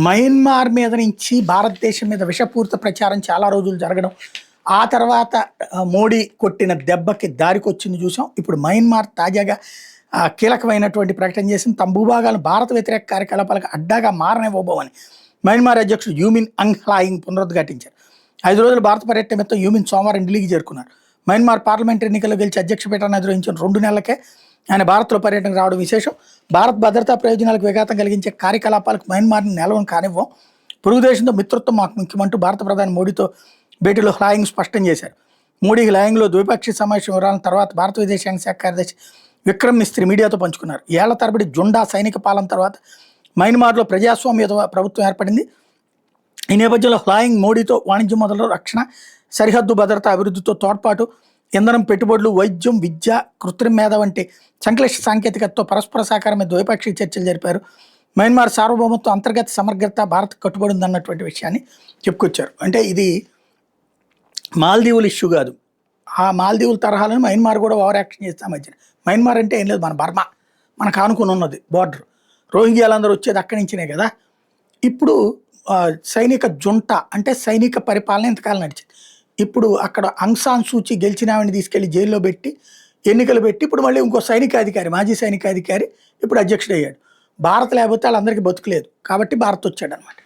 Myanmar మీద నుంచి భారతదేశం మీద విషపూరిత ప్రచారం చాలా రోజులు జరగడం, ఆ తర్వాత మోడీ కొట్టిన దెబ్బకి దారికొచ్చింది చూసాం. ఇప్పుడు మయన్మార్ తాజాగా కీలకమైనటువంటి ప్రకటన చేసింది. తమ భూభాగాలను భారత వ్యతిరేక కార్యకలాపాలకు అడ్డాగా మారనివ్వబోమని మయన్మార్ అధ్యక్షుడు యూమిన్ అంగ్ హ్లాయింగ్ పునరుద్ఘాటించారు. 5 రోజుల భారత పర్యటన నిమిత్తం యూమిన్ సోమవారం ఢిల్లీకి చేరుకున్నారు. మయన్మార్ పార్లమెంట్ ఎన్నికల్లో గెలిచి అధ్యక్ష పీఠాన్ని అధిరోహించిన 2 నెలలకే ఆయన భారత్లో పర్యటనకు రావడం విశేషం. భారత్ భద్రతా ప్రయోజనాలకు విఘాతం కలిగించే కార్యకలాపాలకు మయన్మార్ని నెలవని కానివ్వం, పొరుగు దేశంతో మిత్రత్వం మాకు ముఖ్యమంటూ భారత ప్రధాని మోడీతో భేటీలో హ్లాయింగ్ స్పష్టం చేశారు. మోడీ హ్లాయింగ్లో ద్వైపాక్షిక సమావేశం వివరాలను తర్వాత భారత విదేశాంగ శాఖ కార్యదర్శి విక్రమ్ మిస్త్రీ మీడియాతో పంచుకున్నారు. ఏళ్ల తరబడి జుండా సైనిక పాలన తర్వాత మయన్మార్లో ప్రజాస్వామ్య ప్రభుత్వం ఏర్పడింది. ఈ నేపథ్యంలో హ్లాయింగ్ మోడీతో వాణిజ్య మొదలు, రక్షణ, సరిహద్దు భద్రత అభివృద్ధితో తోడ్పాటు, ఇంధనం, పెట్టుబడులు, వైద్యం, విద్య, కృత్రిమ మేధ వంటి సంక్లిష్ట సాంకేతికతతో పరస్పర సహకారం మీద ద్వైపాక్షిక చర్చలు జరిపారు. మయన్మార్ సార్వభౌమత్వం, అంతర్గత సమగ్రత భారత్ కట్టుబడి ఉందన్నటువంటి విషయాన్ని చెప్పుకొచ్చారు. అంటే ఇది మాల్దీవుల ఇష్యూ కాదు. ఆ మాల్దీవుల తరహాలను మయన్మార్ కూడా ఓవర్ యాక్షన్ చేస్తే మధ్యన. మయన్మార్ అంటే ఏం లేదు, మన బర్మా మనకు ఆనుకుని ఉన్నది బార్డర్. రోహింగ్యాలందరూ వచ్చేది అక్కడి నుంచినే కదా. ఇప్పుడు సైనిక జుంట అంటే సైనిక పరిపాలన ఇంతకాలం నడిచింది. ఇప్పుడు అక్కడ ఆంగ్ సాన్ సూచీ గెలిచిన ఆవిడని తీసుకెళ్లి జైల్లో పెట్టి ఎన్నికలు పెట్టి ఇప్పుడు మళ్ళీ ఇంకో సైనికాధికారి, మాజీ సైనికాధికారి ఇప్పుడు అధ్యక్షుడు అయ్యాడు. భారత్ లేకపోతే వాళ్ళందరికీ బతుకులేదు కాబట్టి భారత్ వచ్చాడు అనమాట.